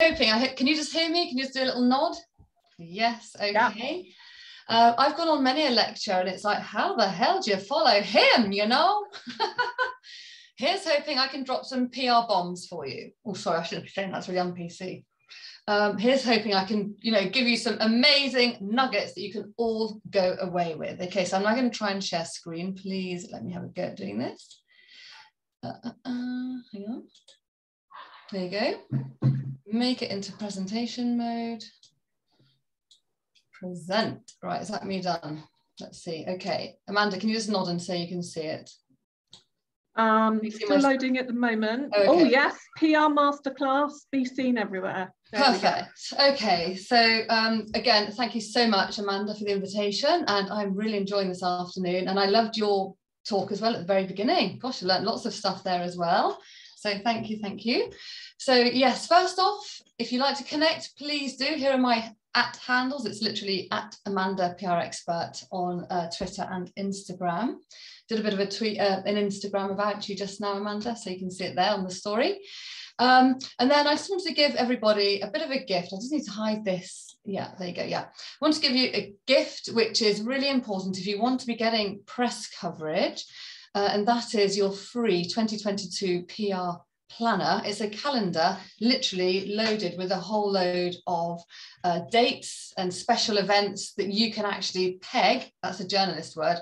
hoping, can you just hear me? Can you just do a little nod? Yes, okay. Yeah. I've gone on many a lecture and it's like, how the hell do you follow him, you know? Here's hoping I can drop some PR bombs for you. Oh, sorry, I shouldn't be saying that's really un-PC. Here's hoping I can, give you some amazing nuggets that you can all go away with. Okay, so I'm now going to try and share screen. Please let me have a go at doing this. Hang on. There you go. Make it into presentation mode. Present. Right, is that me done? Let's see. Okay, Amanda, can you just nod and say you can see it? Still loading at the moment. Okay. Oh yes, PR masterclass, be seen everywhere. Perfect. Okay, so again, thank you so much, Amanda, for the invitation, and I'm really enjoying this afternoon, and I loved your talk as well at the very beginning. Gosh, I learned lots of stuff there as well. So thank you, thank you. So yes, first off, if you'd like to connect, please do. Here are my @handles. It's literally @Amanda PR Expert on Twitter and Instagram. Did a bit of a tweet, an Instagram about you just now, Amanda, so you can see it there on the story. And then I just wanted to give everybody a bit of a gift. I just need to hide this. Yeah, there you go. Yeah, I want to give you a gift, which is really important if you want to be getting press coverage, and that is your free 2022 PR planner. It's a calendar literally loaded with a whole load of dates and special events that you can actually peg, that's a journalist word,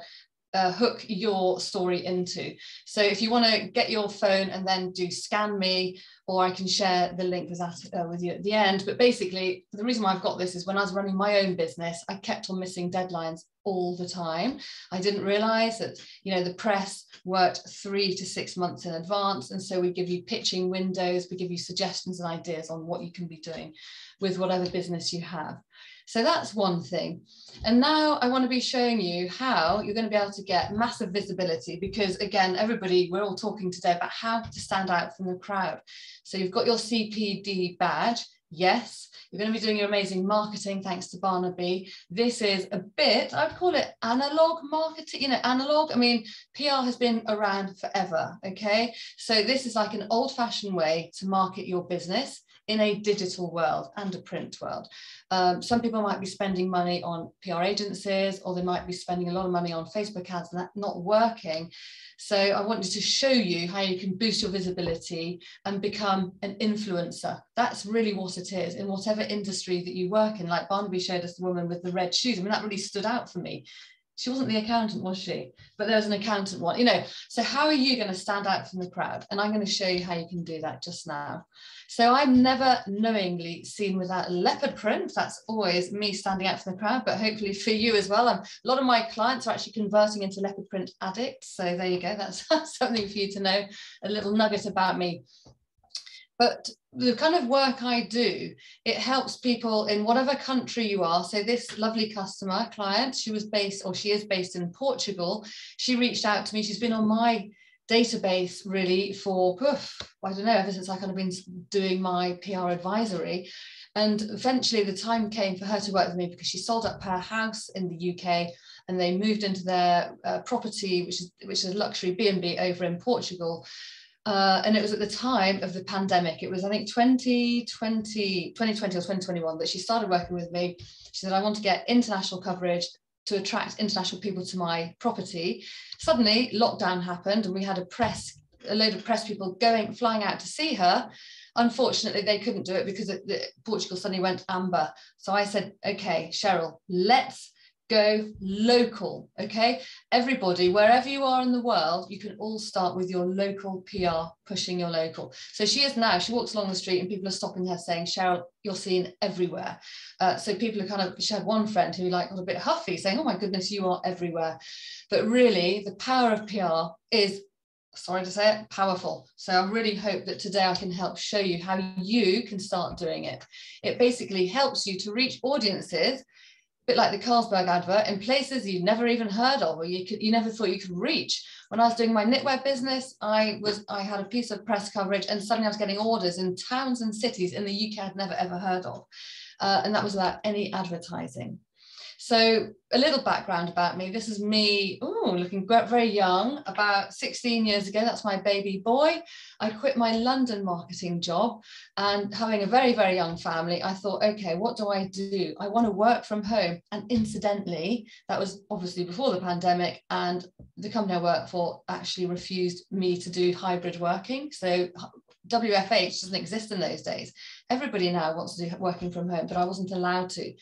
hook your story into. So if you want to get your phone and then do scan me, or I can share the link with that with you at the end. But basically, the reason why I've got this is when I was running my own business, I kept on missing deadlines all the time. I didn't realize that, the press worked 3 to 6 months in advance. And so we give you pitching windows, we give you suggestions and ideas on what you can be doing with whatever business you have. So that's one thing. And now I want to be showing you how you're going to be able to get massive visibility, because again, we're all talking today about how to stand out from the crowd. So you've got your CPD badge. Yes, you're going to be doing your amazing marketing thanks to Barnaby. This is a bit, I'd call it analog marketing, analog. I mean, PR has been around forever, okay? So this is like an old-fashioned way to market your business in a digital world and a print world. Some people might be spending money on PR agencies, or they might be spending a lot of money on Facebook ads and that's not working. So I wanted to show you how you can boost your visibility and become an influencer. That's really what it is in whatever industry that you work in. Like Barnaby showed us the woman with the red shoes. I mean, that really stood out for me. She wasn't the accountant, was she? But there was an accountant one, So how are you going to stand out from the crowd? And I'm going to show you how you can do that just now. So I'm never knowingly seen without leopard print. That's always me standing out from the crowd, but hopefully for you as well. A lot of my clients are actually converting into leopard print addicts. So there you go. That's something for you to know, a little nugget about me. But the kind of work I do, it helps people in whatever country you are. So this lovely client, she is based in Portugal. She reached out to me. She's been on my database really for, I don't know, ever since I kind of been doing my PR advisory. And eventually the time came for her to work with me because she sold up her house in the UK and they moved into their property, which is a luxury B&B over in Portugal. And it was at the time of the pandemic. It was, I think, 2020 or 2021 that she started working with me. She said, I want to get international coverage to attract international people to my property. Suddenly, lockdown happened and we had a load of press people flying out to see her. Unfortunately, they couldn't do it because Portugal suddenly went amber. So I said, okay, Cheryl, let's go local, okay? Everybody, wherever you are in the world, you can all start with your local PR, pushing your local. So she walks along the street and people are stopping her saying, Cheryl, you're seen everywhere. So people are she had one friend who got a bit huffy saying, oh my goodness, you are everywhere. But really the power of PR is, sorry to say it, powerful. So I really hope that today I can help show you how you can start doing it. It basically helps you to reach audiences, a bit like the Carlsberg advert, in places you've never even heard of or you never thought you could reach. When I was doing my knitwear business, I had a piece of press coverage and suddenly I was getting orders in towns and cities in the UK I'd never ever heard of. And that was without any advertising. So a little background about me. This is me, looking very young, about 16 years ago. That's my baby boy. I quit my London marketing job, and having a very, very young family, I thought, okay, what do? I want to work from home. And incidentally, that was obviously before the pandemic, and the company I work for actually refused me to do hybrid working. So WFH doesn't exist in those days. Everybody now wants to do working from home, but I wasn't allowed to.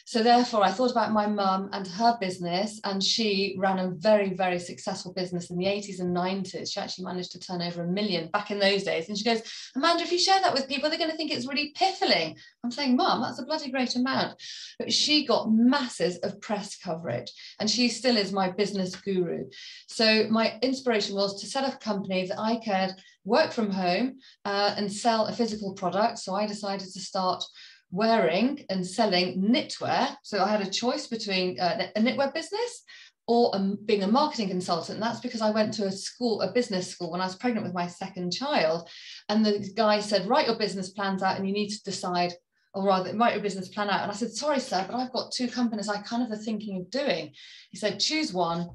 So therefore, I thought about my mum and her business, and she ran a very, very successful business in the 80s and 90s. She actually managed to turn over $1 million back in those days. And she goes, Amanda, if you share that with people, they're going to think it's really piffling. I'm saying, Mum, that's a bloody great amount. But she got masses of press coverage, and she still is my business guru. So my inspiration was to set up a company that I could work from home and sell a physical product. So I decided to start wearing and selling knitwear. So I had a choice between a knitwear business or being a marketing consultant. And that's because I went to a business school when I was pregnant with my second child. And the guy said, write your business plans out and you need to decide, or rather write your business plan out. And I said, sorry, sir, but I've got 2 companies I kind of are thinking of doing. He said, choose one.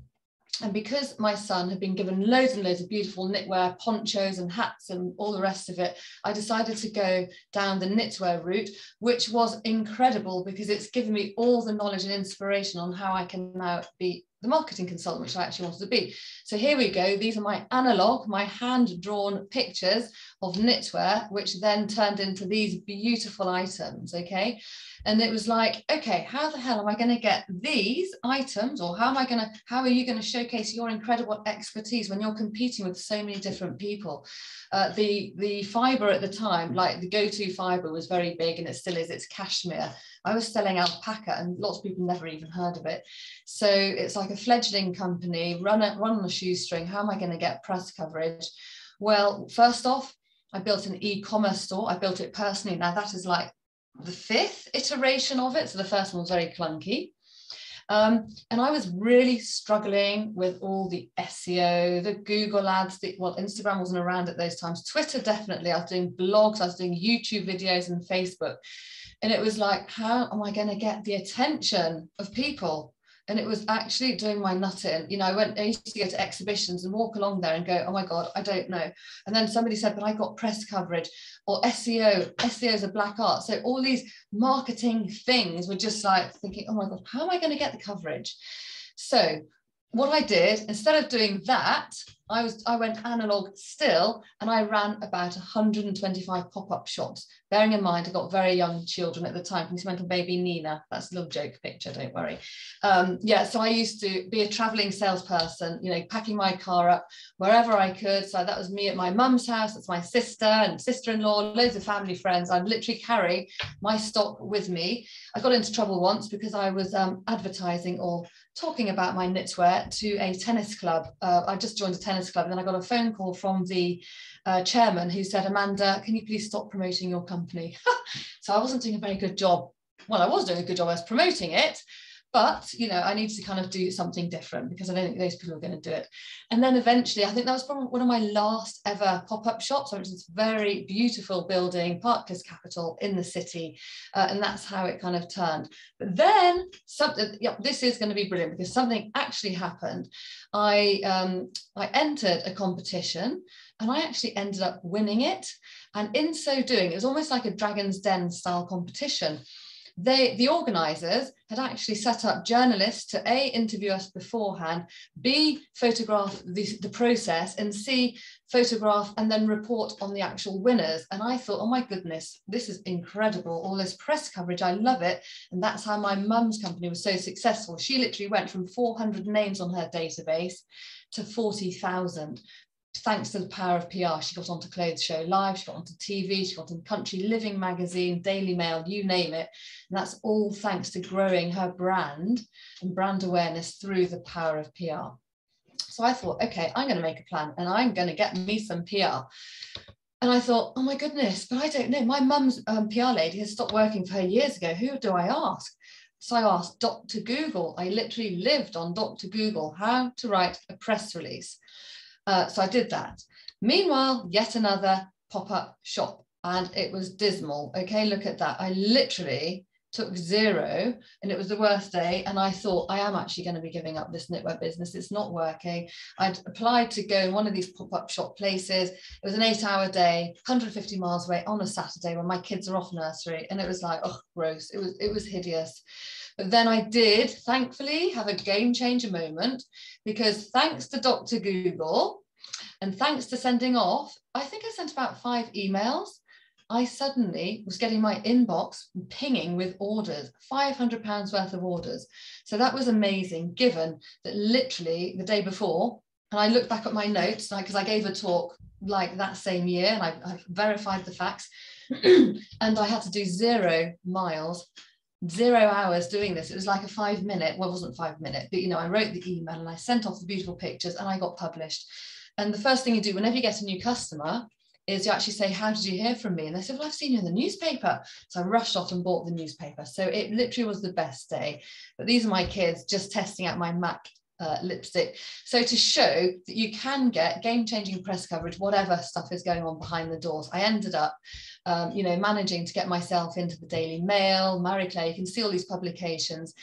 And because my son had been given loads and loads of beautiful knitwear, ponchos and hats and all the rest of it, I decided to go down the knitwear route, which was incredible because it's given me all the knowledge and inspiration on how I can now be the marketing consultant, which I actually wanted to be. So here we go. These are my analog, my hand-drawn pictures of knitwear, which then turned into these beautiful items, okay? And it was like, okay, how the hell am I going to get these items, or how are you going to showcase your incredible expertise when you're competing with so many different people? The fiber at the time, like the go-to fiber was very big, and it still is, it's cashmere. I was selling alpaca, and lots of people never even heard of it. So it's like a fledgling company, run on a shoestring. How am I going to get press coverage? Well, first off, I built an e-commerce store. I built it personally. Now that is like the 5th iteration of it. So the first one was very clunky. And I was really struggling with all the SEO, the Google ads, Instagram wasn't around at those times. Twitter, definitely. I was doing blogs, I was doing YouTube videos and Facebook. And it was like, how am I going to get the attention of people? And it was actually doing my nut in. You know, I used to go to exhibitions and walk along there and go, oh my God, I don't know. And then somebody said, but I got press coverage, or SEO is a black art. So all these marketing things were just like thinking, oh my God, how am I going to get the coverage? So what I did, instead of doing that, I went analog still, and I ran about 125 pop-up shops. Bearing in mind, I got very young children at the time. Can you see my little baby Nina? That's a little joke picture, don't worry. Yeah, so I used to be a traveling salesperson, you know, packing my car up wherever I could. So that was me at my mum's house. That's my sister and sister-in-law, loads of family friends. I'd literally carry my stock with me. I got into trouble once because I was advertising or talking about my knitwear to a tennis club. I just joined a tennis club, and then I got a phone call from the chairman who said, Amanda, can you please stop promoting your company? So I wasn't doing a very good job. Well, I was doing a good job as promoting it, but, you know, I needed to kind of do something different because I don't think those people are going to do it. And then eventually, I think that was probably one of my last ever pop-up shops. I was this very beautiful building, Parkless Capital in the city. And that's how it kind of turned. But then this is going to be brilliant because something actually happened. I entered a competition, and I actually ended up winning it. And in so doing, it was almost like a Dragon's Den style competition. The organisers had actually set up journalists to A, interview us beforehand, B, photograph the process, and C, photograph and then report on the actual winners. And I thought, oh my goodness, this is incredible, all this press coverage, I love it. And that's how my mum's company was so successful. She literally went from 400 names on her database to 40,000. Thanks to the power of PR. She got onto Clothes Show Live, she got onto TV, she got on Country Living magazine, Daily Mail, you name it. And that's all thanks to growing her brand and brand awareness through the power of PR. So I thought, okay, I'm going to make a plan and I'm going to get me some PR. And I thought, oh my goodness, but I don't know. My mum's PR lady has stopped working for her years ago. Who do I ask? So I asked Dr. Google. I literally lived on Dr. Google, how to write a press release. So I did that. Meanwhile, yet another pop-up shop, and it was dismal. Okay, look at that. I literally took 0, and it was the worst day. And I thought, I am actually going to be giving up this knitwear business. It's not working. I'd applied to go in one of these pop-up shop places. It was an 8-hour day, 150 miles away on a Saturday when my kids are off nursery. And it was like, oh, gross. It was hideous. But then I did, thankfully, have a game changer moment, because thanks to Dr. Google and thanks to sending off, I think I sent about 5 emails. I suddenly was getting my inbox pinging with orders, £500 worth of orders. So that was amazing, given that literally the day before, and I looked back at my notes, because I gave a talk like that same year, and I verified the facts, and I had to do 0 miles, 0 hours doing this. It was like a 5-minute, well, it wasn't 5-minute, but I wrote the email and I sent off the beautiful pictures and I got published. And the first thing you do whenever you get a new customer is you actually say, how did you hear from me? And they said, well, I've seen you in the newspaper. So I rushed off and bought the newspaper. So it literally was the best day. But these are my kids just testing out my MAC lipstick. So to show that you can get game-changing press coverage, whatever stuff is going on behind the doors. I ended up, managing to get myself into the Daily Mail, Marie Claire, you can see all these publications.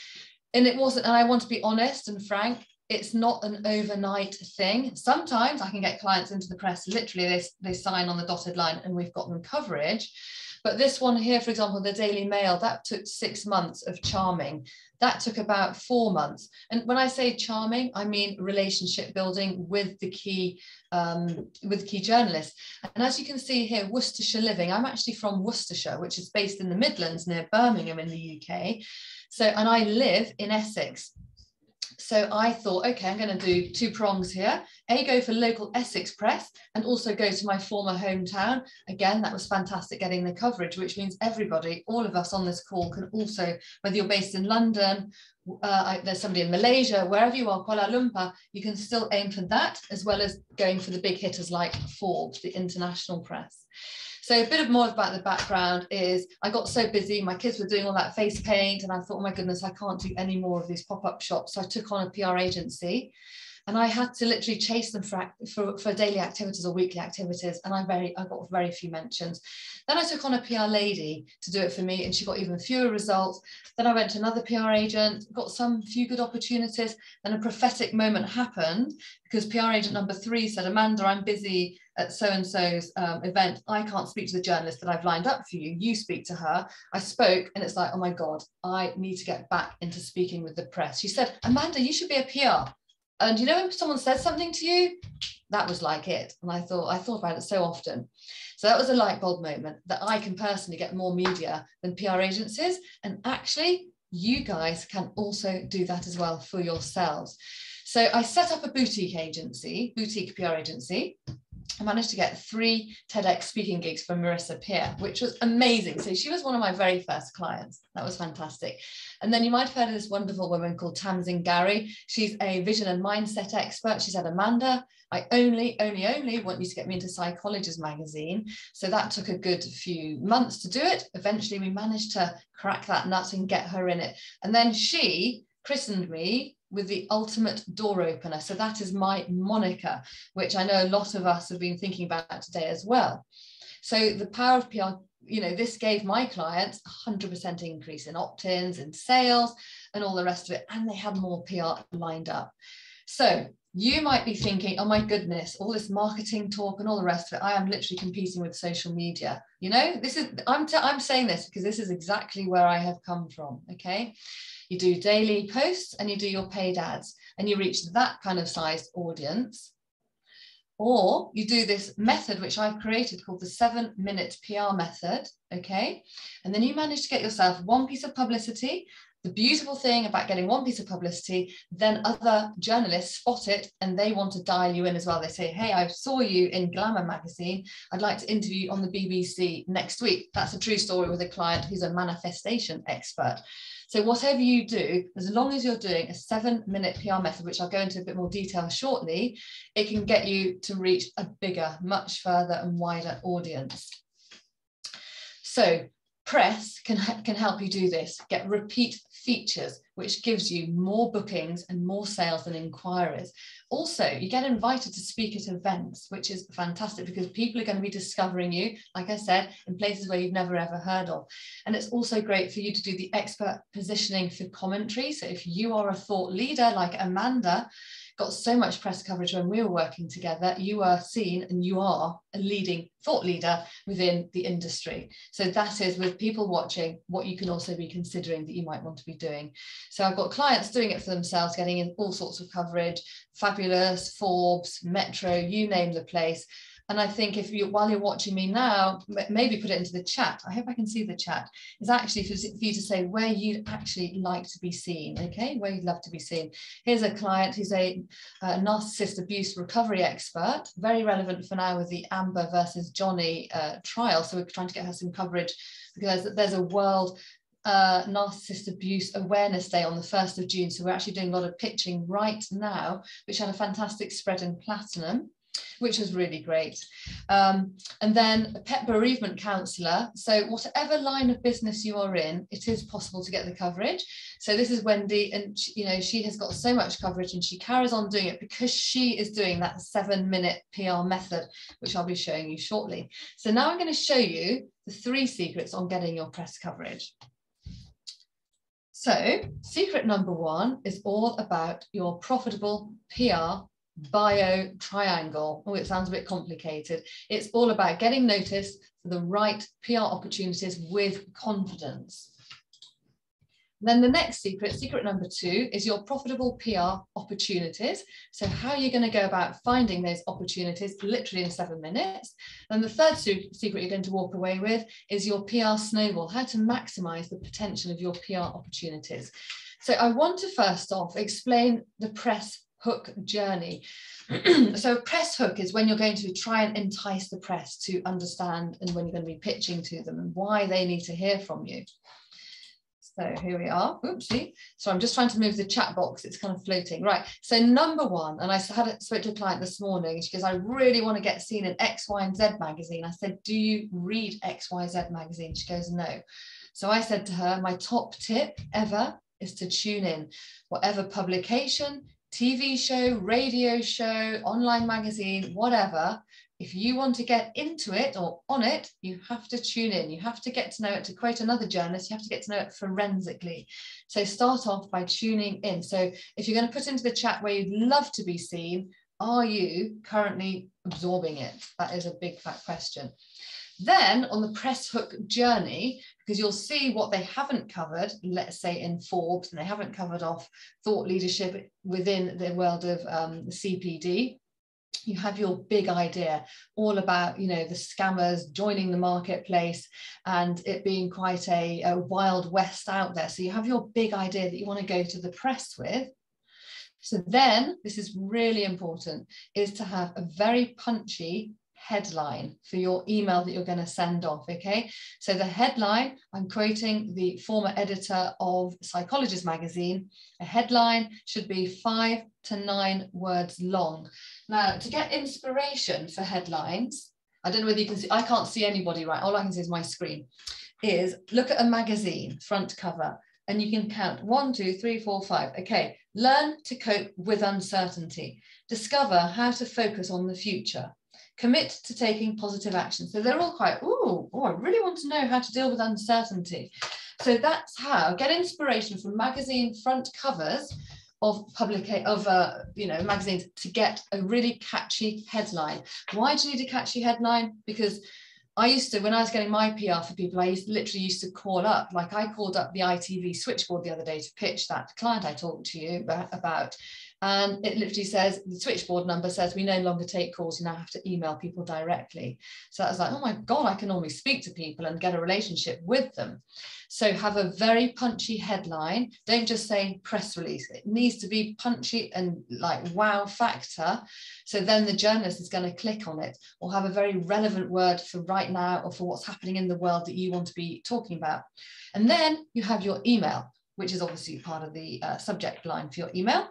And it wasn't, and I want to be honest and frank, it's not an overnight thing. Sometimes I can get clients into the press, literally they sign on the dotted line and we've got them coverage. But this one here, for example, the Daily Mail, that took 6 months of charming. That took about 4 months. And when I say charming, I mean relationship building with the key journalists. And as you can see here, Worcestershire living, I'm actually from Worcestershire, which is based in the Midlands near Birmingham in the UK. So, and I live in Essex. So I thought, okay, I'm going to do 2 prongs here. Go for local Essex press and also go to my former hometown. Again, that was fantastic getting the coverage, which means everybody, all of us on this call can also, whether you're based in London, there's somebody in Malaysia, wherever you are, Kuala Lumpur, you can still aim for that, as well as going for the big hitters like Forbes, the international press. So a bit more about the background is I got so busy, my kids were doing all that face paint and I thought, oh my goodness, I can't do any more of these pop-up shops. So I took on a PR agency and I had to literally chase them for daily activities or weekly activities. And I got very few mentions. Then I took on a PR lady to do it for me and she got even fewer results. Then I went to another PR agent, got some few good opportunities. Then a prophetic moment happened because PR agent number 3 said, Amanda, I'm busy at so-and-so's event. I can't speak to the journalist that I've lined up for you. You speak to her. I spoke and it's like, oh my God, I need to get back into speaking with the press. She said, Amanda, you should be a PR. And when someone says something to you, that was like it. And I thought about it so often. So that was a light bulb moment that I can personally get more media than PR agencies. And actually, you guys can also do that as well for yourselves. So I set up a boutique PR agency. I managed to get 3 TEDx speaking gigs for Marissa Peer, which was amazing. So she was one of my very first clients. That was fantastic. And then you might have heard of this wonderful woman called Tamsin Gary. She's a vision and mindset expert. She said, Amanda, I only want you to get me into Psychologist magazine. So that took a good few months to do it. Eventually we managed to crack that nut and get her in it. And then she christened me with the ultimate door opener. So that is my moniker, which I know a lot of us have been thinking about today as well. So the power of PR, this gave my clients 100% increase in opt-ins and sales and all the rest of it. And they had more PR lined up. So you might be thinking, oh my goodness, all this marketing talk and all the rest of it, I am literally competing with social media. I'm saying this because this is exactly where I have come from, okay? You do daily posts and you do your paid ads and you reach that kind of sized audience. Or you do this method, which I've created called the 7-minute PR method, okay? And then you manage to get yourself 1 piece of publicity. The beautiful thing about getting 1 piece of publicity, then other journalists spot it and they want to dial you in as well. They say, hey, I saw you in Glamour magazine. I'd like to interview you on the BBC next week. That's a true story with a client who's a manifestation expert. So whatever you do, as long as you're doing a 7-minute PR method, which I'll go into a bit more detail shortly, it can get you to reach a bigger, much further and wider audience. So Press can help you do this, get repeat features, which gives you more bookings and more sales and inquiries. Also, you get invited to speak at events, which is fantastic because people are going to be discovering you, like I said, in places where you've never ever heard of. And it's also great for you to do the expert positioning for commentary. So if you are a thought leader like Amanda, got so much press coverage when we were working together, you are seen and you are a leading thought leader within the industry. So that is, with people watching, what you can also be considering that you might want to be doing. So I've got clients doing it for themselves, getting in all sorts of coverage, Fabulous, Forbes, Metro, you name the place. And I think if you, while you're watching me now, maybe put it into the chat. I hope I can see the chat. It's actually for you to say where you'd actually like to be seen, okay? Where you'd love to be seen. Here's a client who's a narcissist abuse recovery expert, very relevant for now with the Amber versus Johnny trial. So we're trying to get her some coverage because there's a world Narcissist Abuse Awareness Day on the 1st of June. So we're actually doing a lot of pitching right now, which had a fantastic spread in platinum, which was really great. And then a pet bereavement counsellor. So whatever line of business you are in, it is possible to get the coverage. So this is Wendy, and she has got so much coverage and she carries on doing it because she is doing that 7-minute PR method, which I'll be showing you shortly. So now I'm going to show you the 3 secrets on getting your press coverage. So secret number 1 is all about your profitable PR bio triangle. Oh, it sounds a bit complicated. It's all about getting noticed for the right PR opportunities with confidence. And then the next secret, secret number 2, is your profitable PR opportunities. So how are you going to go about finding those opportunities literally in 7 minutes? And the third secret you're going to walk away with is your PR snowball, how to maximize the potential of your PR opportunities. So I want to first off explain the press hook journey. So a press hook is when you're going to try and entice the press to understand, and when you're going to be pitching to them and why they need to hear from you. So here we are. Oopsie. So I'm just trying to move the chat box. It's kind of floating. Right. So number 1, and I spoke to a client this morning. She goes, I really want to get seen in X, Y, and Z magazine. I said, do you read X, Y, Z magazine? She goes, no. So I said to her, my top tip ever is to tune in. Whatever publication, TV show, radio show, online magazine, whatever, if you want to get into it or on it, you have to tune in. You have to get to know it. To quote another journalist, you have to get to know it forensically. So start off by tuning in. So if you're going to put into the chat where you'd love to be seen, are you currently absorbing it? That is a big fat question. Then on the press hook journey, because you'll see what they haven't covered, let's say in Forbes, and they haven't covered off thought leadership within the world of CPD. You have your big idea all about, the scammers joining the marketplace and it being quite a wild west out there. So you have your big idea that you want to go to the press with. So then, this is really important, is to have a very punchy headline for your email that you're going to send off, okay? So the headline, I'm quoting the former editor of Psychologist magazine, a headline should be 5 to 9 words long. Now, to get inspiration for headlines, I don't know whether you can see, I can't see anybody, right? All I can see is my screen, is look at a magazine front cover and you can count 1, 2, 3, 4, 5. Okay, learn to cope with uncertainty. Discover how to focus on the future. Commit to taking positive action. So they're all quite, I really want to know how to deal with uncertainty. So that's how, get inspiration from magazine front covers of magazines to get a really catchy headline. Why do you need a catchy headline? Because I used to, when I was getting my PR for people, I literally used to call up, like I called up the ITV switchboard the other day to pitch that client I talked to you about. And it literally says, the switchboard number says, we no longer take calls, you now have to email people directly. So that was like, oh my God, I can normally speak to people and get a relationship with them. So have a very punchy headline. Don't just say press release. It needs to be punchy and like wow factor. So then the journalist is going to click on it, or have a very relevant word for right now or for what's happening in the world that you want to be talking about. And then you have your email, which is obviously part of the subject line for your email.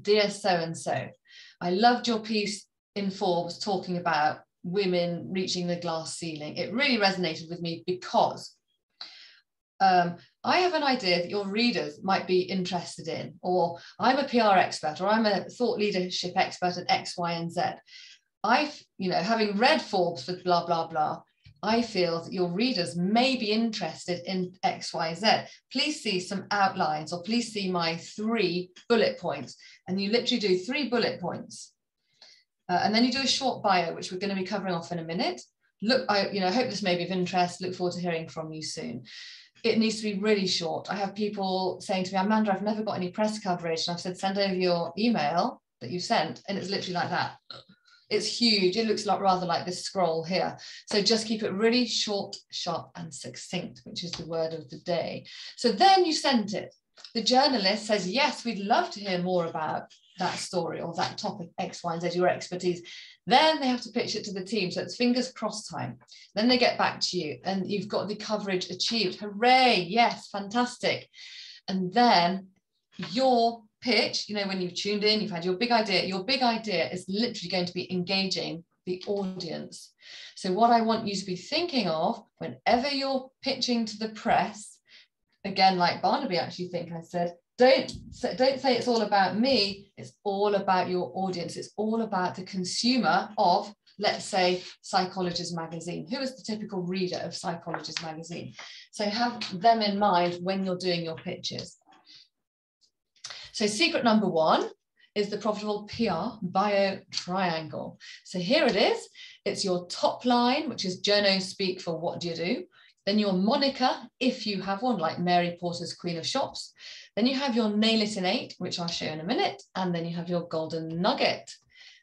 Dear so-and-so, I loved your piece in Forbes talking about women reaching the glass ceiling. It really resonated with me because I have an idea that your readers might be interested in, or I'm a PR expert, or I'm a thought leadership expert at X, Y, and Z. Having read Forbes for blah, blah, blah, I feel that your readers may be interested in X, Y, Z. Please see some outlines, or please see my 3 bullet points. And you literally do 3 bullet points. And then you do a short bio, which we're going to be covering off in a minute. Look, I hope this may be of interest. Look forward to hearing from you soon. It needs to be really short. I have people saying to me, Amanda, I've never got any press coverage. And I've said, send over your email that you sent. And it's literally like that. It's huge. It looks rather like this scroll here. So just keep it really short, sharp, and succinct, which is the word of the day. So then you send it. The journalist says, yes, we'd love to hear more about that story or that topic, X, Y, and Z, your expertise. Then they have to pitch it to the team. So it's fingers crossed time. Then they get back to you and you've got the coverage achieved. Hooray. Yes, fantastic. And then your pitch, when you've tuned in, you've had your big idea is literally going to be engaging the audience. So what I want you to be thinking of whenever you're pitching to the press, again, like Barnaby actually I said, don't say it's all about me, it's all about your audience. It's all about the consumer of, let's say, Psychologist magazine. Who is the typical reader of Psychologist magazine? So have them in mind when you're doing your pitches. So secret number 1 is the profitable PR bio triangle. So here it is. It's your top line, which is journo speak for what do you do? Then your moniker, if you have one, like Mary Porter's Queen of Shops. Then you have your nail it in 8, which I'll show you in a minute. And then you have your golden nugget.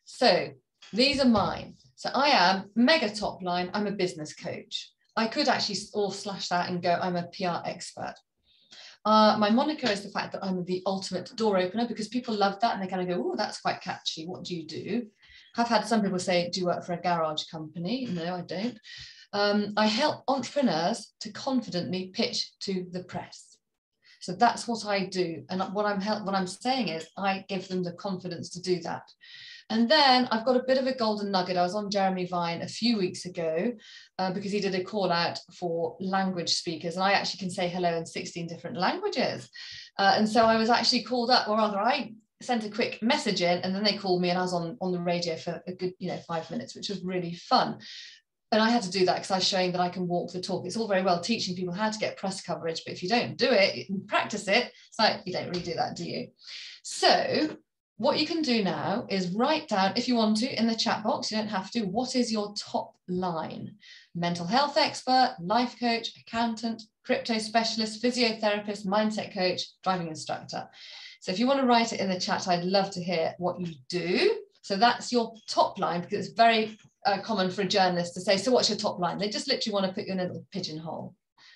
So these are mine. So I am mega top line. I'm a business coach. I could actually all slash that and go, I'm a PR expert. My moniker is the fact that I'm the ultimate door opener, because people love that and they kind of go, oh, that's quite catchy. What do you do? I've had some people say, do you work for a garage company? No, I don't. I help entrepreneurs to confidently pitch to the press. So that's what I do. And what I'm saying is I give them the confidence to do that. And then I've got a bit of a golden nugget. I was on Jeremy Vine a few weeks ago because he did a call out for language speakers. And I actually can say hello in 16 different languages. And so I was actually called up, or rather I sent a quick message in and then they called me and I was on the radio for a good 5 minutes, which was really fun. And I had to do that because I was showing that I can walk the talk. It's all very well teaching people how to get press coverage, but if you don't do it, you practice it, it's like you don't really do that, do you? So what you can do now is write down, if you want to, in the chat box, you don't have to, what is your top line? Mental health expert, life coach, accountant, crypto specialist, physiotherapist, mindset coach, driving instructor. So if you want to write it in the chat, I'd love to hear what you do. So that's your top line, because it's very common for a journalist to say, so what's your top line? They just literally want to put you in a little pigeonhole.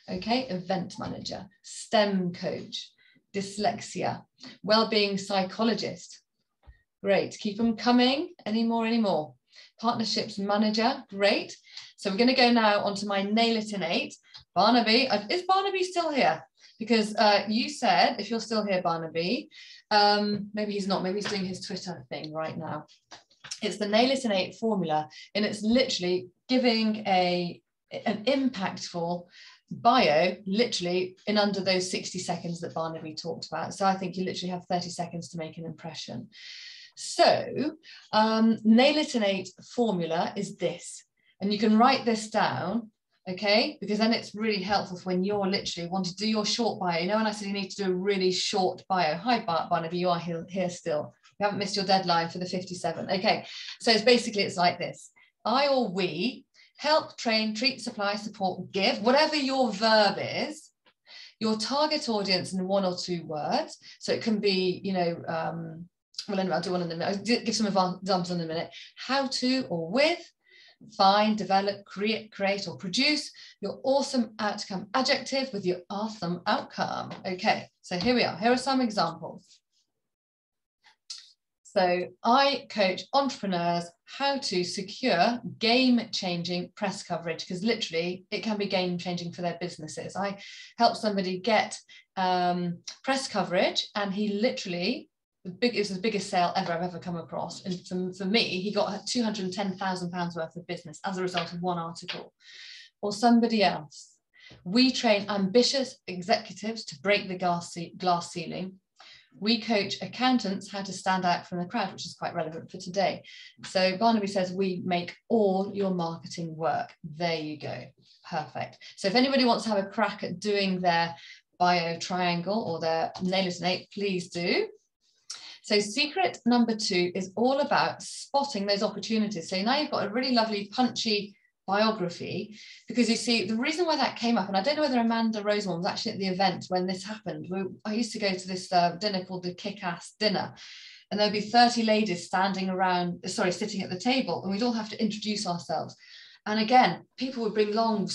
Okay, event manager, STEM coach, dyslexia, well-being psychologist. Great, keep them coming. Any more? Partnerships manager, great. So we're going to go now onto my nail it in 8. Barnaby, is Barnaby still here? Because you said, if you're still here, Barnaby, maybe he's not, maybe he's doing his Twitter thing right now. It's the nail it in 8 formula, and it's literally giving an impactful bio literally in under those 60 seconds that Barnaby talked about. So I think you literally have 30 seconds to make an impression. So nail it in 8 formula is this, and you can write this down, okay, because then it's really helpful for when you're literally want to do your short bio. You know, when I said you need to do a really short bio. Hi Barnaby, you are here still. You haven't missed your deadline for the 57. Okay, so it's like this. I or we help, train, treat, supply, support, give, whatever your verb is, your target audience in 1 or 2 words. So it can be, well, anyway, I'll do one in a minute. I'll give some examples in a minute. How to or with, find, develop, create or produce your awesome outcome adjective with your awesome outcome. Okay, so here we are. Here are some examples. So I coach entrepreneurs how to secure game-changing press coverage, because literally it can be game-changing for their businesses. I helped somebody get press coverage, and he literally, it was the biggest sale I've ever come across. And for me, he got £210,000 worth of business as a result of one article. Or somebody else. We train ambitious executives to break the glass ceiling. We coach accountants how to stand out from the crowd, which is quite relevant for today. So Barnaby says, we make all your marketing work. There you go. Perfect. So if anybody wants to have a crack at doing their bio triangle or their nail it in 8, please do. So secret number 2 is all about spotting those opportunities. So now you've got a really lovely punchy biography, because you see the reason why that came up, and I don't know whether Amanda Rosemont was actually at the event when this happened. I used to go to this dinner called the Kick-Ass Dinner, and there'd be 30 ladies standing around, sitting at the table, and we'd all have to introduce ourselves. And again, people would bring long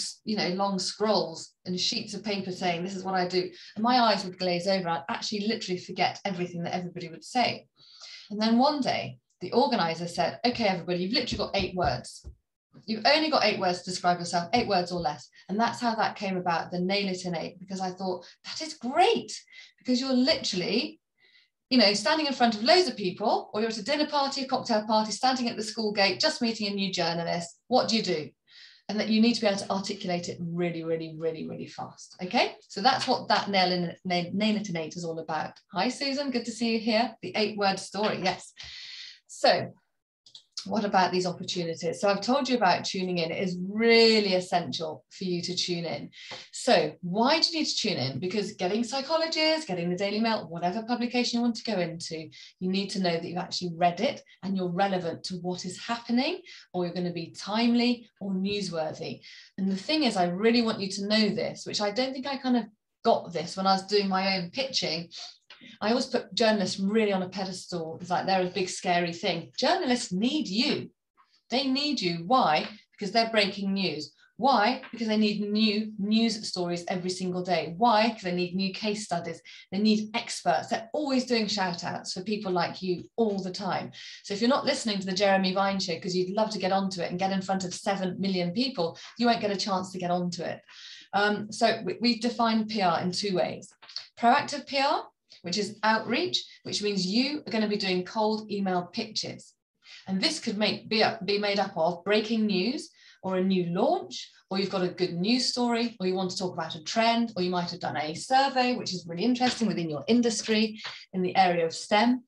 scrolls and sheets of paper saying, this is what I do. And my eyes would glaze over. I'd actually literally forget everything that everybody would say. And then one day, the organizer said, okay, everybody, you've literally got 8 words. You've only got 8 words to describe yourself, 8 words or less. And that's how that came about, the nail it in 8, because I thought that is great, because you're literally, standing in front of loads of people, or you're at a dinner party, a cocktail party, standing at the school gate, just meeting a new journalist. What do you do? And that you need to be able to articulate it really, really, really, really fast. Okay, so that's what that nail it in 8 is all about. Hi, Susan, good to see you here. The 8-word story, yes. So what about these opportunities? So I've told you about tuning in. It is really essential for you to tune in. So why do you need to tune in? Because getting Psychologist, getting the Daily Mail, whatever publication you want to go into, you need to know that you've actually read it and you're relevant to what is happening, or you're going to be timely or newsworthy. And the thing is, I really want you to know this, which I don't think I kind of got this when I was doing my own pitching. I always put journalists really on a pedestal. It's like they're a big scary thing. Journalists need you. They need you. Why? Because they're breaking news. Why? Because they need new news stories every single day. Why? Because they need new case studies. They need experts. They're always doing shout outs for people like you all the time. So if you're not listening to the Jeremy Vine show because you'd love to get onto it and get in front of 7 million people, you won't get a chance to get onto it. So we've defined PR in 2 ways. Proactive PR, which is outreach, which means you are going to be doing cold email pitches. And this could be made up of breaking news, or a new launch, or you've got a good news story, or you want to talk about a trend, or you might have done a survey, which is really interesting within your industry in the area of STEM,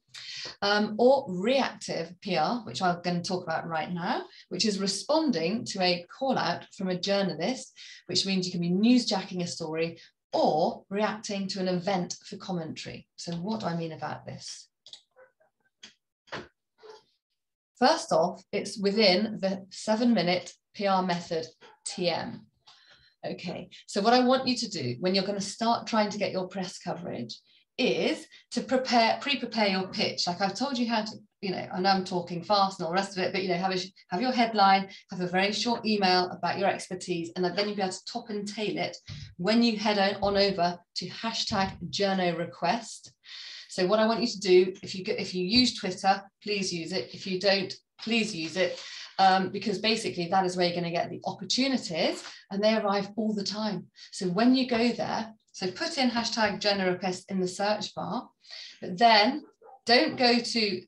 or reactive PR, which I'm going to talk about right now, which is responding to a call out from a journalist, which means you can be newsjacking a story or reacting to an event for commentary. So what do I mean about this? First off, it's within the 7-minute PR method, TM. Okay, so what I want you to do when you're going to start trying to get your press coverage is to pre-prepare your pitch. Like I've told you how to, I know I'm talking fast and all the rest of it, but have your headline, have a very short email about your expertise, and then you'll be able to top and tail it when you head on over to #journorequest. So what I want you to do, if you use Twitter, please use it. If you don't, please use it. Because basically that is where you're going to get the opportunities, and they arrive all the time. So when you go there, so put in #journorequest in the search bar, but then don't go to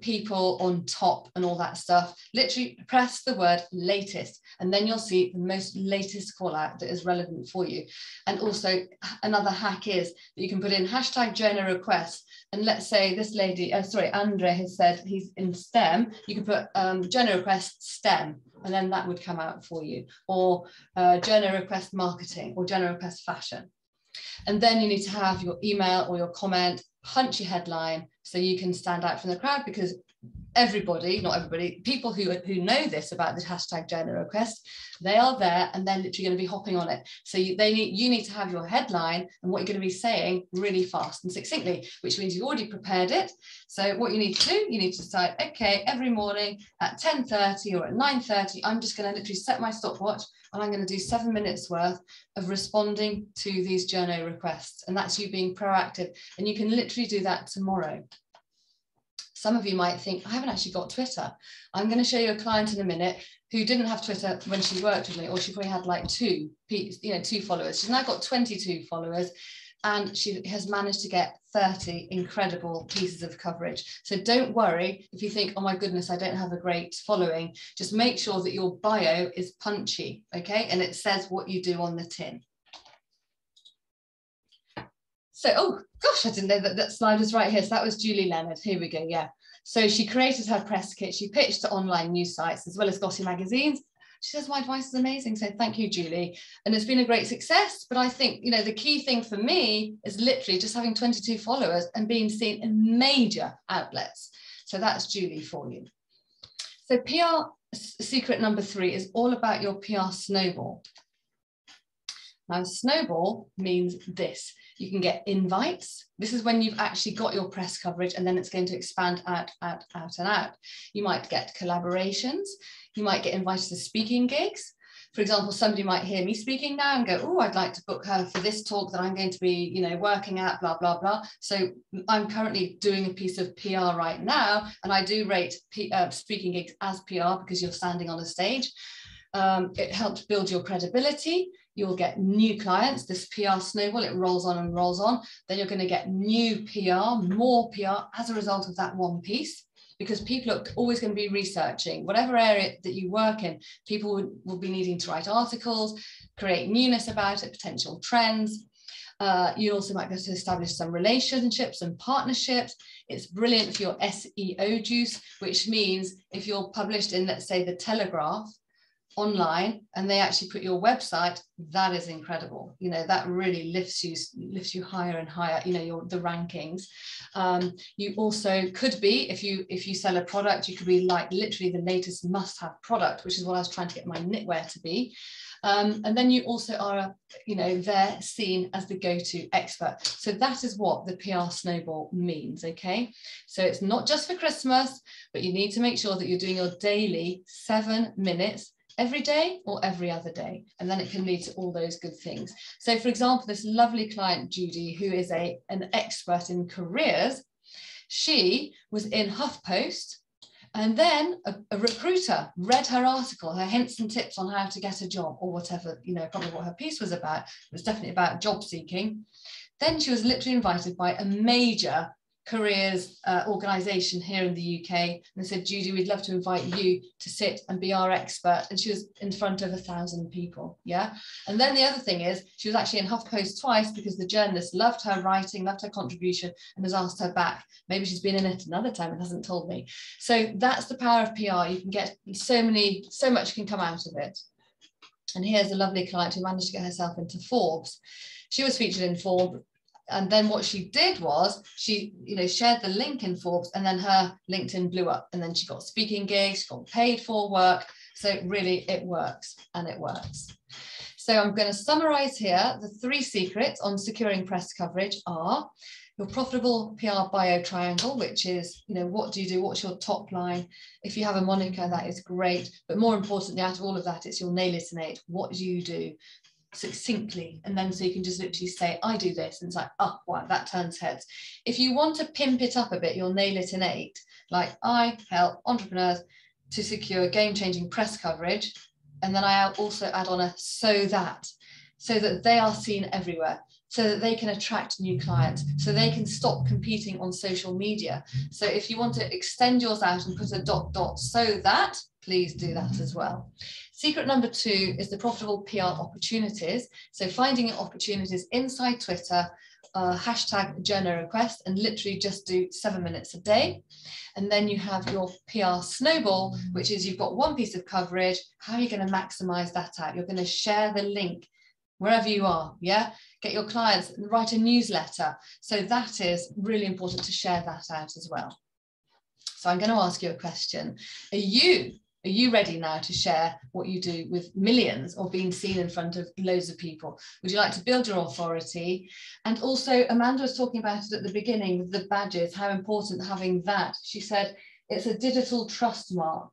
people on top and all that stuff. Literally press the word latest, and then you'll see the most latest call out that is relevant for you. And also another hack is that you can put in #journorequest, and let's say this lady, Andre has said he's in STEM, you can put journorequest STEM, and then that would come out for you, or journorequest marketing, or journorequest fashion. And then you need to have your email or your comment, punchy headline, so you can stand out from the crowd, because everybody, not everybody, people who know this about the #journorequest, they are there and they're literally going to be hopping on it. So you need to have your headline and what you're going to be saying really fast and succinctly, which means you've already prepared it. So what you need to do, you need to decide, okay, every morning at 10:30 or at 9:30, I'm just going to literally set my stopwatch and I'm going to do 7 minutes worth of responding to these journo requests. And that's you being proactive. And you can literally do that tomorrow. Some of you might think, I haven't actually got Twitter. I'm going to show you a client in a minute who didn't have Twitter when she worked with me, or she probably had like two followers. She's now got 22 followers. and she has managed to get 30 incredible pieces of coverage. So don't worry if you think, oh my goodness, I don't have a great following. Just make sure that your bio is punchy, okay? And it says what you do on the tin. So, oh gosh, I didn't know that slide was right here. So that was Julie Leonard. Here we go, yeah. So she created her press kit. She pitched to online news sites as well as glossy magazines. She says, my advice is amazing. So thank you, Julie. And it's been a great success. But I think, you know, the key thing for me is literally just having 22 followers and being seen in major outlets. So that's Julie for you. So PR secret number 3 is all about your PR snowball. Now, snowball means this. You can get invites. This is when you've actually got your press coverage, and then it's going to expand out and out. You might get collaborations. You might get invited to speaking gigs. For example, somebody might hear me speaking now and go, oh, I'd like to book her for this talk that I'm going to be, you know, working at, blah, blah, blah. So I'm currently doing a piece of PR right now, and I do rate speaking gigs as PR because you're standing on a stage. It helps build your credibility. You'll get new clients. This PR snowball, it rolls on and rolls on. Then you're going to get new PR, more PR as a result of that one piece, because people are always going to be researching. Whatever area that you work in, people will be needing to write articles, create newness about it, potential trends. You also might be able to establish some relationships and partnerships. It's brilliant for your SEO juice, which means if you're published in, let's say, the Telegraph, online, and they actually put your website, that is incredible. You know, that really lifts you higher and higher, you know, the rankings. You also could be, if you sell a product, you could be like literally the latest must-have product, which is what I was trying to get my knitwear to be. And then you also are, you know, there seen as the go-to expert. So that is what the PR snowball means, okay? So it's not just for Christmas, but you need to make sure that you're doing your daily 7 minutes every day or every other day, and then it can lead to all those good things. So for example, this lovely client Judy, who is an expert in careers, she was in HuffPost, and then a recruiter read her article, her hints and tips on how to get a job, or whatever, you know, probably what her piece was about. It was definitely about job seeking. Then she was literally invited by a major careers organisation here in the UK, and they said, Judy, we'd love to invite you to sit and be our expert. And she was in front of 1,000 people, yeah. And then the other thing is, she was actually in HuffPost twice because the journalist loved her writing, loved her contribution, and has asked her back. Maybe she's been in it another time and hasn't told me. So that's the power of PR. You can get so much can come out of it. And here's a lovely client who managed to get herself into Forbes. She was featured in Forbes. And then what she did was she, you know, shared the link in Forbes, and then her LinkedIn blew up, and then she got speaking gigs, she got paid for work. So really it works, and it works. So I'm going to summarize here. The 3 secrets on securing press coverage are your profitable PR bio triangle, which is, you know, what do you do? What's your top line? If you have a moniker, that is great. But more importantly, out of all of that, it's your nail it innate. What do you do? Succinctly, and then so you can just literally say, I do this, and it's like, oh wow, that turns heads. If you want to pimp it up a bit, you'll nail it innate, like I help entrepreneurs to secure game-changing press coverage, and then I also add on a so that they are seen everywhere, so that they can attract new clients, so they can stop competing on social media. So if you want to extend yours out and put a ... so that, please do that as well. Secret number 2 is the profitable PR opportunities. So finding your opportunities inside Twitter, hashtag journal request, and literally just do 7 minutes a day. And then you have your PR snowball, which is you've got one piece of coverage. How are you going to maximize that out? You're going to share the link wherever you are, yeah? Get your clients, write a newsletter. So that is really important to share that out as well. So I'm going to ask you a question. Are you ready now to share what you do with millions, or being seen in front of loads of people? Would you like to build your authority? And also, Amanda was talking about it at the beginning with the badges, how important having that. She said it's a digital trust mark.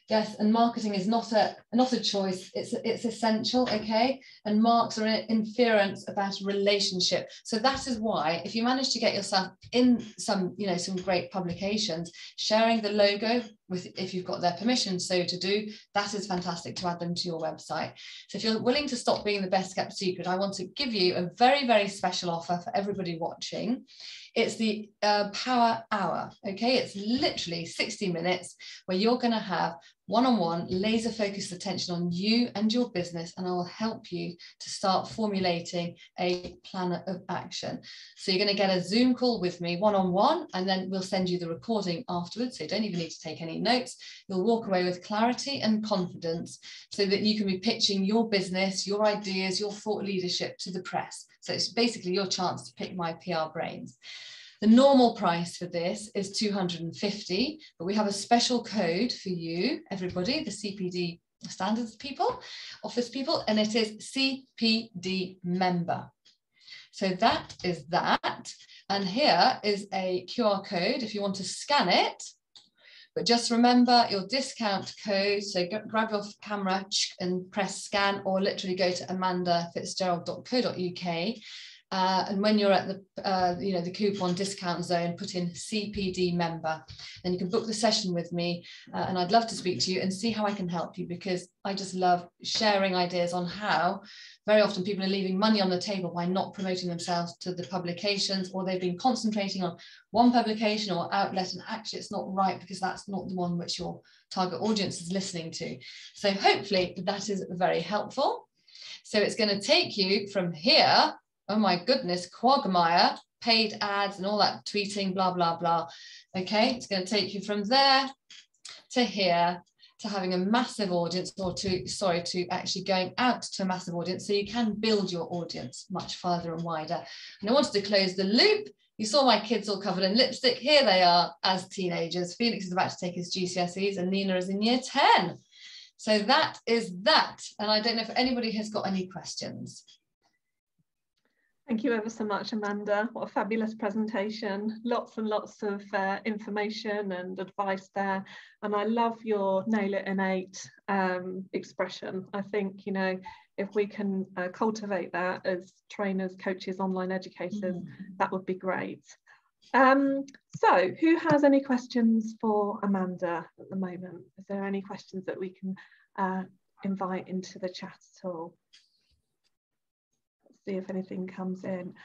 Yes, and marketing is not a choice, it's essential, okay? And marks are inference about relationship. So that is why, if you manage to get yourself in some, you know, some great publications, sharing the logo if you've got their permission so to do, that is fantastic to add them to your website. So if you're willing to stop being the best kept secret, I want to give you a very, very special offer for everybody watching. It's the Power Hour, okay? It's literally 60 minutes where you're going to have one-on-one laser focused attention on you and your business, and I will help you to start formulating a plan of action. So you're going to get a Zoom call with me one-on-one, and then we'll send you the recording afterwards, so you don't even need to take any notes. You'll walk away with clarity and confidence so that you can be pitching your business, your ideas, your thought leadership to the press. So it's basically your chance to pick my PR brains. The normal price for this is $250, but we have a special code for you, everybody, the CPD standards people, office people, and it is CPDMEMBER. So that is that. And here is a QR code if you want to scan it. But just remember your discount code. So grab your camera and press scan, or literally go to amandafitzgerald.co.uk. And when you're at the the coupon discount zone, put in CPD member, and you can book the session with me. And I'd love to speak to you and see how I can help you, because I just love sharing ideas on how very often people are leaving money on the table by not promoting themselves to the publications, or they've been concentrating on one publication or outlet, and actually it's not right because that's not the one which your target audience is listening to. So hopefully that is very helpful. So it's going to take you from here. Oh my goodness, quagmire, paid ads and all that tweeting, blah, blah, blah. Okay, it's going to take you from there to here, to having a massive audience, or to actually going out to a massive audience, so you can build your audience much farther and wider. And I wanted to close the loop. You saw my kids all covered in lipstick. Here they are as teenagers. Felix is about to take his GCSEs and Nina is in year 10. So that is that. And I don't know if anybody has got any questions. Thank you ever so much, Amanda. What a fabulous presentation. Lots and lots of information and advice there. And I love your nail it innate expression. I think, you know, if we can cultivate that as trainers, coaches, online educators, that would be great. So who has any questions for Amanda at the moment? Is there any questions that we can invite into the chat at all? See if anything comes in.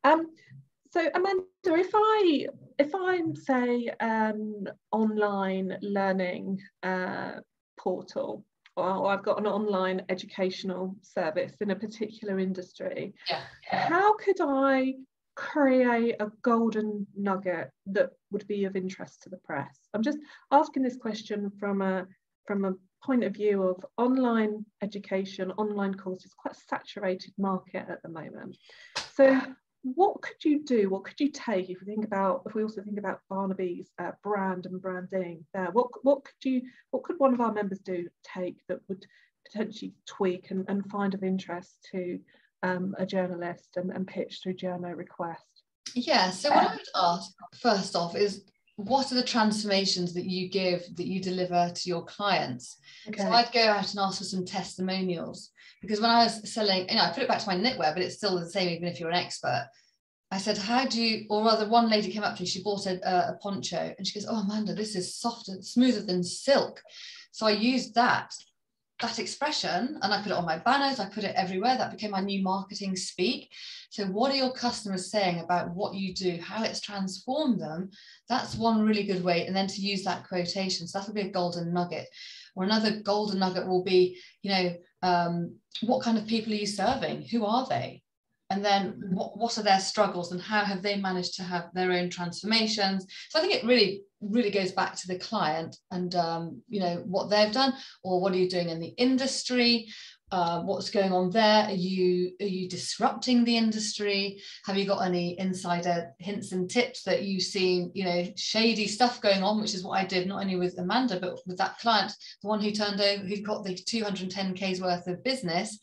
So Amanda, if I'm say an online learning portal, or I've got an online educational service in a particular industry, how could I create a golden nugget that would be of interest to the press? I'm just asking this question from a point of view of online education, online courses, quite a saturated market at the moment. So what could you do? What could you take if we also think about Barnaby's brand and branding there? What could one of our members take that would potentially tweak and find of interest to a journalist and pitch through journo request? Yeah, so what I would ask first off is, what are the transformations that you deliver to your clients? Okay. So I'd go out and ask for some testimonials, because when I was selling, I put it back to my knitwear, but it's still the same even if you're an expert. I said, or rather one lady came up to me, she bought a poncho, and she goes, oh Amanda, this is softer, smoother than silk. So I used that expression and I put it on my banners, I put it everywhere. That became my new marketing speak. So what are your customers saying about what you do, how it's transformed them? That's one really good way. And then to use that quotation, so that'll be a golden nugget. Or another golden nugget will be, what kind of people are you serving? Who are they? And then what are their struggles, and how have they managed to have their own transformations? So I think it really goes back to the client and, what they've done, or what are you doing in the industry? What's going on there? Are you disrupting the industry? Have you got any insider hints and tips that you've seen, shady stuff going on, which is what I did, not only with Amanda, but with that client, the one who got the 210K's worth of business.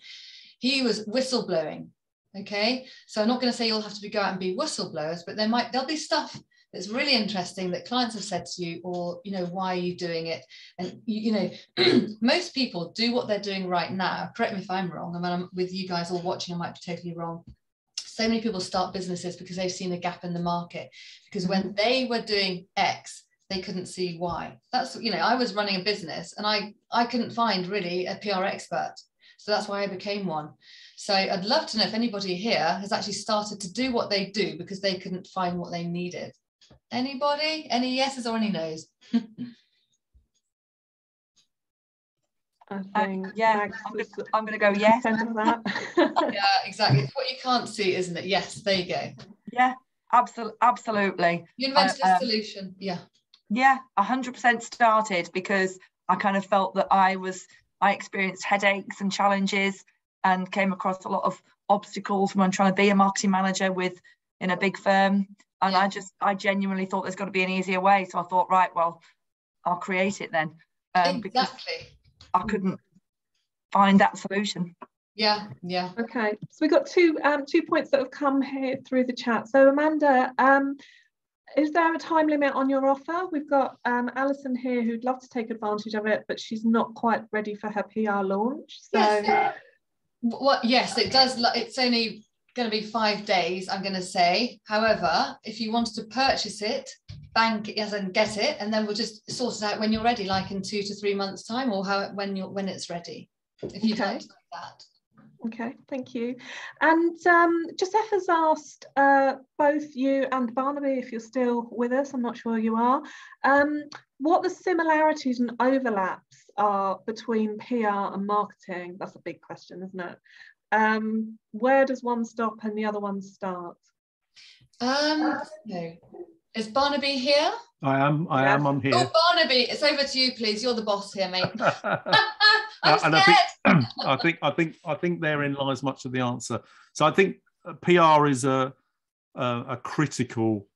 He was whistleblowing. Okay, so I'm not going to say you'll have to go out and be whistleblowers, but there'll be stuff that's really interesting that clients have said to you, or why are you doing it? And most people do what they're doing right now. Correct me if I'm wrong. I mean, I'm with you guys all watching, I might be totally wrong. So many people start businesses because they've seen a gap in the market, because when they were doing X, they couldn't see why. That's, you know, I was running a business and I couldn't find really a PR expert. So that's why I became one. So I'd love to know if anybody here has actually started to do what they do because they couldn't find what they needed. Anybody? Any yeses or any no's? I think yeah, I'm going to go yes. That. Yeah, exactly. It's what you can't see, isn't it? Yes, there you go. Yeah, absolutely. You invented a solution. Yeah. Yeah, 100% started because I kind of felt that I experienced headaches and challenges and came across a lot of obstacles when trying to be a marketing manager in a big firm. And yeah. I genuinely thought there's got to be an easier way. So I thought, right, well, I'll create it then. Exactly. Because I couldn't find that solution. Yeah, yeah. Okay, so we've got two points that have come here through the chat. So Amanda, is there a time limit on your offer? We've got Alison here who'd love to take advantage of it, but she's not quite ready for her PR launch. So yes, yes, it does. It's only going to be 5 days, I'm going to say. However, if you wanted to purchase it, bank it and get it, and then we'll just sort it out when you're ready, like in 2 to 3 months time, or when it's ready, if you'd like that. Okay, thank you. And Joseph has asked both you and Barnaby, if you're still with us, I'm not sure you are, what the similarities and overlaps are between PR and marketing. That's a big question, isn't it? Where does one stop and the other one start? No. Is Barnaby here? I'm here. Oh, Barnaby, it's over to you, please. You're the boss here, mate. I'm scared. I think therein lies much of the answer. So I think PR is a critical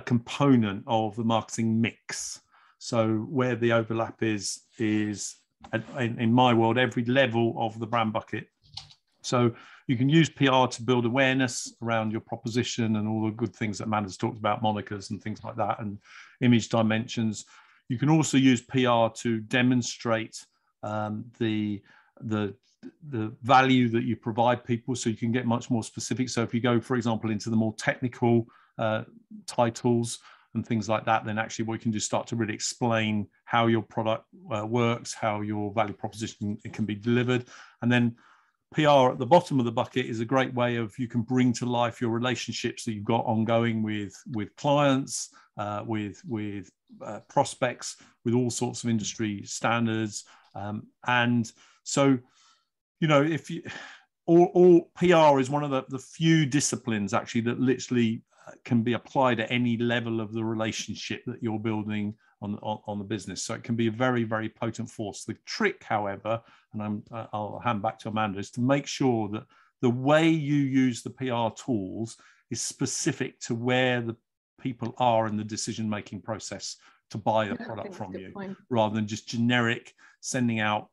component of the marketing mix. So where the overlap is in my world, every level of the brand bucket. So you can use PR to build awareness around your proposition and all the good things that Amanda's talked about, monikers and things like that, and image dimensions. You can also use PR to demonstrate the value that you provide people, so you can get much more specific. So if you go, for example, into the more technical titles and things like that, then actually we can just start to really explain how your product works, how your value proposition can be delivered. And then PR at the bottom of the bucket is a great way of, you can bring to life your relationships that you've got ongoing with clients, with prospects, with all sorts of industry standards. And so, you know, if you, all PR is one of the few disciplines actually that literally can be applied at any level of the relationship that you're building on the business. So it can be a very, very potent force. The trick, however, and I'll hand back to Amanda, is to make sure that the way you use the PR tools is specific to where the people are in the decision-making process to buy the product from you, rather than just generic sending out,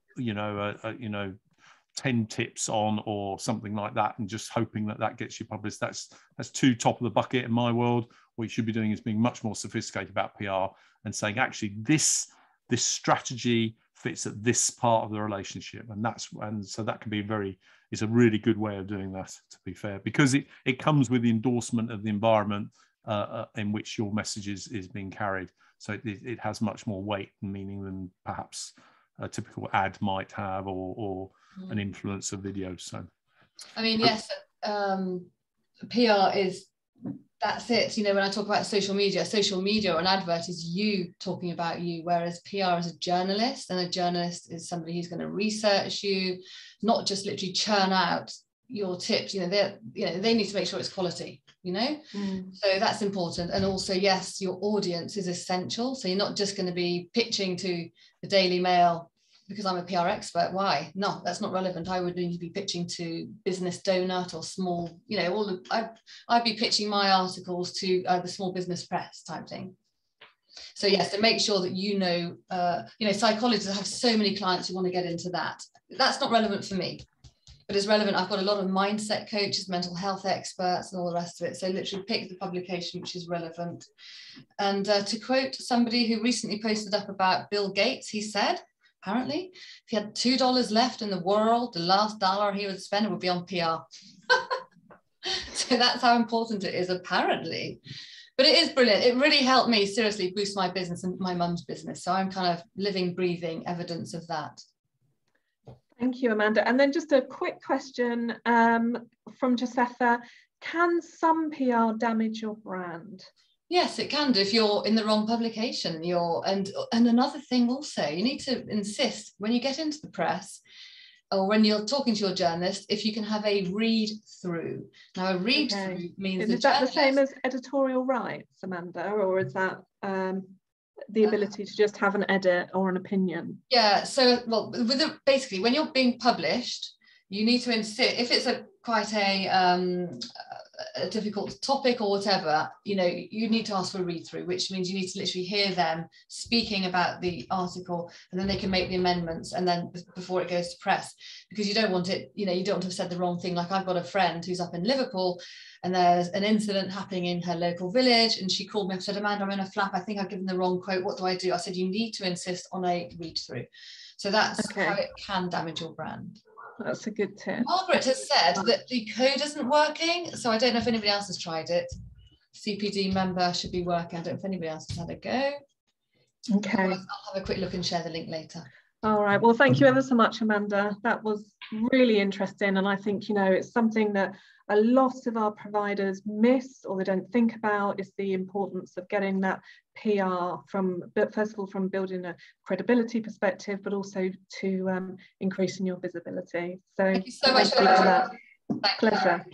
10 tips on or something like that and just hoping that gets you published. That's too top of the bucket in my world. What you should be doing is being much more sophisticated about PR and saying, actually, this strategy fits at this part of the relationship, and so that can be it's a really good way of doing that, to be fair, because it comes with the endorsement of the environment in which your message is being carried. So it has much more weight and meaning than perhaps a typical ad might have, or an influencer video. So, I mean, yes, PR is, that's it. You know, when I talk about social media or an advert is you talking about you, whereas PR is a journalist, and a journalist is somebody who's going to research you, not just literally churn out your tips. They need to make sure it's quality. So that's important. And also, yes, your audience is essential. So you're not just going to be pitching to the Daily Mail because I'm a PR expert. Why? No, that's not relevant. I would need to be pitching to Business Donut or small, I'd be pitching my articles to the Small Business Press type thing. So yes, to make sure that psychologists have so many clients who want to get into that. That's not relevant for me, but it's relevant. I've got a lot of mindset coaches, mental health experts, and all the rest of it. So literally pick the publication which is relevant. And to quote somebody who recently posted up about Bill Gates, he said, apparently, if he had $2 left in the world, the last dollar he would spend would be on PR. So that's how important it is, apparently. But it is brilliant. It really helped me seriously boost my business and my mum's business. So I'm kind of living, breathing evidence of that. Thank you, Amanda. And then just a quick question from Josepha. Can some PR damage your brand? Yes, it can do if you're in the wrong publication. And another thing also, you need to insist when you get into the press or when you're talking to your journalist, if you can have a read through. Now, a read through means is that the same as editorial rights, Amanda, or is that the ability to just have an edit or an opinion? Yeah, so well, basically when you're being published, you need to insist, if it's quite a difficult topic or whatever, you know, you need to ask for a read through, which means you need to literally hear them speaking about the article, and then they can make the amendments, and then before it goes to press, because you don't want it, you know, you don't want to have said the wrong thing. Like I've got a friend who's up in Liverpool, and there's an incident happening in her local village, and she called me and said, Amanda, I'm in a flap, I think I've given the wrong quote, what do I do? I said, you need to insist on a read through. So that's how it can damage your brand. That's a good tip. Margaret has said that the code isn't working, so I don't know if anybody else has tried it. CPDMEMBER should be working. I don't know if anybody else has had a go. Okay. Otherwise, I'll have a quick look and share the link later. All right. Well, thank you ever so much, Amanda. That was really interesting. And I think, you know, it's something that a lot of our providers miss or they don't think about, is the importance of getting that PR from, first of all, from building a credibility perspective, but also to increasing your visibility. So thank you so much for that. Pleasure.